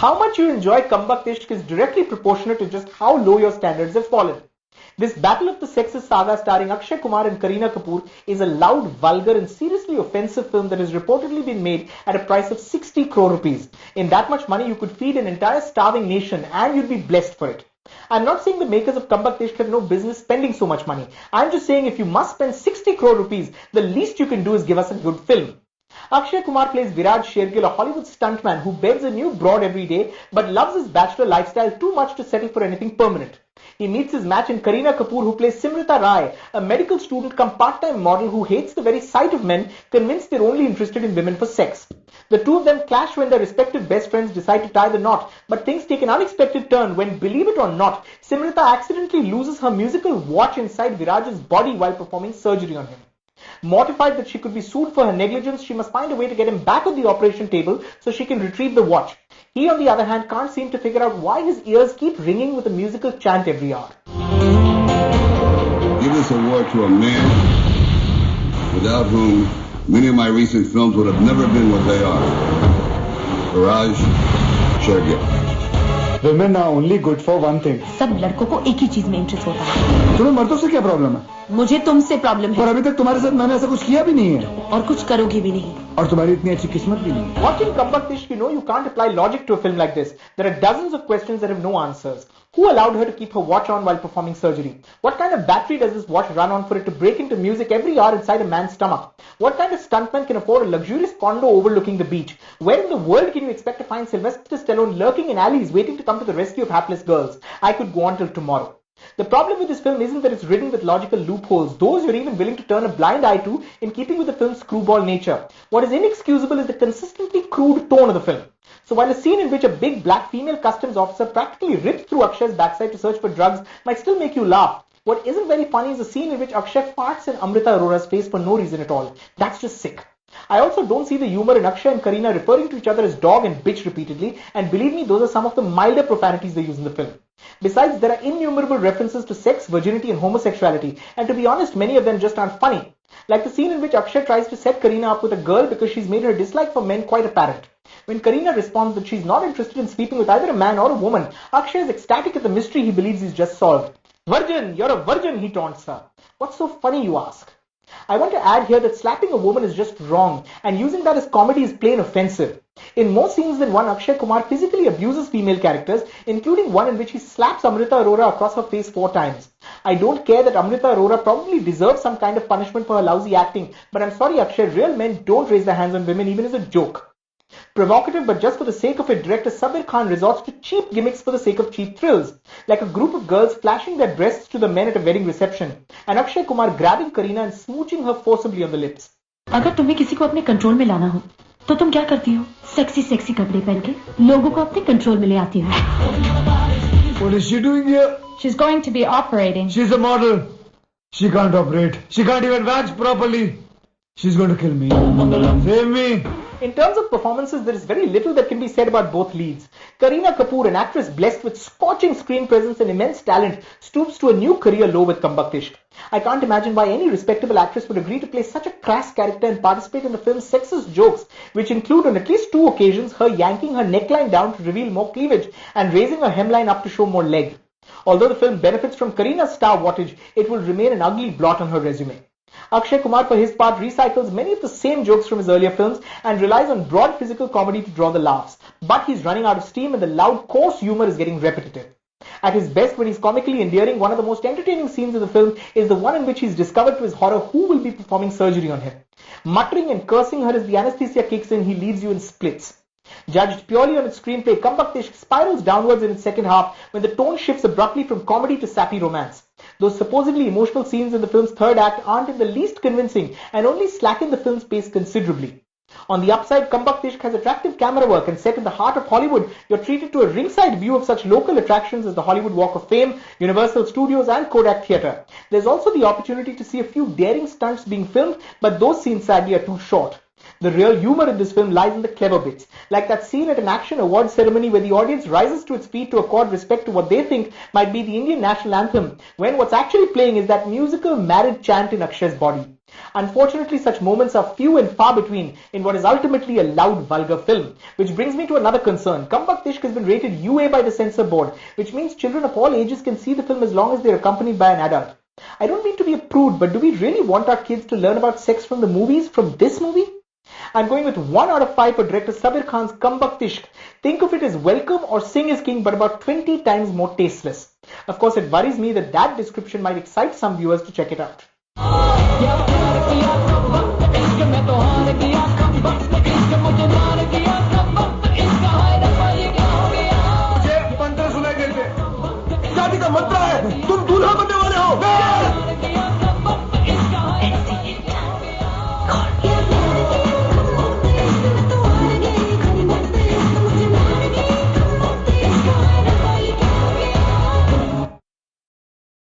How much you enjoy Kambakht Ishq is directly proportionate to just how low your standards have fallen. This Battle of the Sexes saga starring Akshay Kumar and Kareena Kapoor is a loud, vulgar and seriously offensive film that has reportedly been made at a price of 60 crore rupees. In that much money, you could feed an entire starving nation and you'd be blessed for it. I'm not saying the makers of Kambakht Ishq have no business spending so much money. I'm just saying if you must spend 60 crore rupees, the least you can do is give us a good film. Akshay Kumar plays Viraj Shergill, a Hollywood stuntman who beds a new broad every day but loves his bachelor lifestyle too much to settle for anything permanent. He meets his match in Kareena Kapoor, who plays Simrita Rai, a medical student come part-time model who hates the very sight of men, convinced they're only interested in women for sex. The two of them clash when their respective best friends decide to tie the knot, but things take an unexpected turn when, believe it or not, Simrita accidentally loses her musical watch inside Viraj's body while performing surgery on him. Mortified that she could be sued for her negligence, she must find a way to get him back on the operation table so she can retrieve the watch. He, on the other hand, can't seem to figure out why his ears keep ringing with a musical chant every hour. Give this award to a man without whom many of my recent films would have never been what they are. Viraj Shergill. Women are only good for one thing. सब लड़कों को एक ही चीज में interest होता है. तुम्हें मर्दों से क्या प्रॉब्लम है? मुझे तुमसे प्रॉब्लम है. और अभी तक तुम्हारे साथ मैंने ऐसा कुछ किया भी नहीं है. और कुछ करोगे भी नहीं. और तुम्हारी इतनी अच्छी किस्मत भी नहीं. Watching Kambakht Ishq, you know you can't apply logic to a film like this. There are dozens of questions that have no answers. Who allowed her to keep her watch on while performing surgery? What kind of battery does this watch run on for it to break into music every hour inside a man's stomach? What kind of stuntman can afford a luxurious condo overlooking the beach? Where in the world can you expect to find Sylvester Stallone lurking in alleys waiting to come to the rescue of hapless girls? I could go on till tomorrow. The problem with this film isn't that it's ridden with logical loopholes. Those you're even willing to turn a blind eye to in keeping with the film's screwball nature. What is inexcusable is the consistently crude tone of the film. So while a scene in which a big black female customs officer practically rips through Akshay's backside to search for drugs might still make you laugh, what isn't very funny is a scene in which Akshay farts in Amrita Arora's face for no reason at all. That's just sick. I also don't see the humor in Akshay and Kareena referring to each other as dog and bitch repeatedly, and believe me, those are some of the milder profanities they use in the film. Besides, there are innumerable references to sex, virginity and homosexuality, and to be honest, many of them just aren't funny. Like the scene in which Akshay tries to set Kareena up with a girl because she's made her dislike for men quite apparent. When Kareena responds that she's not interested in sleeping with either a man or a woman, Akshay is ecstatic at the mystery he believes he's just solved. Virgin, you're a virgin, he taunts her. What's so funny, you ask? I want to add here that slapping a woman is just wrong, and using that as comedy is plain offensive. In more scenes than one, Akshay Kumar physically abuses female characters, including one in which he slaps Amrita Arora across her face 4 times. I don't care that Amrita Arora probably deserves some kind of punishment for her lousy acting, but I'm sorry Akshay, real men don't raise their hands on women even as a joke. Provocative, but just for the sake of it, director Sabir resorts to cheap gimmicks for the sake of cheap thrills, like a group of girls flashing their breasts to the men at a wedding reception, and Akshay Kumar grabbing Kareena and smooching her forcibly on the lips. अगर तुम्हें किसी को अपने control में लाना हो, तो तुम क्या करती हो? सेक्सी कपड़े पहन के लोगों को अपने कंट्रोल में ले आती हो. What is she doing here? She's going to be operating. She's a model. She can't operate. She can't even wax properly. She's going to kill me. Save me. In terms of performances, there is very little that can be said about both leads. Kareena Kapoor, an actress blessed with scorching screen presence and immense talent, stoops to a new career low with Kambakht Ishq. I can't imagine why any respectable actress would agree to play such a crass character and participate in the film's sexist jokes, which include on at least 2 occasions her yanking her neckline down to reveal more cleavage and raising her hemline up to show more leg. Although the film benefits from Kareena's star wattage, it will remain an ugly blot on her resume. Akshay Kumar, for his part, recycles many of the same jokes from his earlier films and relies on broad physical comedy to draw the laughs. But he's running out of steam and the loud, coarse humor is getting repetitive. At his best, when he's comically endearing, one of the most entertaining scenes of the film is the one in which he's discovered to his horror who will be performing surgery on him. Muttering and cursing her as the anesthesia kicks in, he leaves you in splits. Judged purely on its screenplay, Kambakht Ishq spirals downwards in its second half when the tone shifts abruptly from comedy to sappy romance. Those supposedly emotional scenes in the film's third act aren't in the least convincing and only slacken the film's pace considerably. On the upside, Kambakht Ishq has attractive camera work, and set in the heart of Hollywood, you're treated to a ringside view of such local attractions as the Hollywood Walk of Fame, Universal Studios and Kodak Theatre. There's also the opportunity to see a few daring stunts being filmed, but those scenes sadly are too short. The real humor in this film lies in the clever bits, like that scene at an action award ceremony where the audience rises to its feet to accord respect to what they think might be the Indian national anthem, when what's actually playing is that musical marriage chant in Akshay's body. Unfortunately, such moments are few and far between in what is ultimately a loud, vulgar film. Which brings me to another concern. Kambakht Ishq has been rated UA by the censor board, which means children of all ages can see the film as long as they are accompanied by an adult. I don't mean to be a prude, but do we really want our kids to learn about sex from the movies, from this movie? I'm going with 1 out of 5 for director Sabir Khan's Kambakht Ishq. Think of it as Welcome or Sing is King, but about 20 times more tasteless. Of course, it worries me that description might excite some viewers to check it out.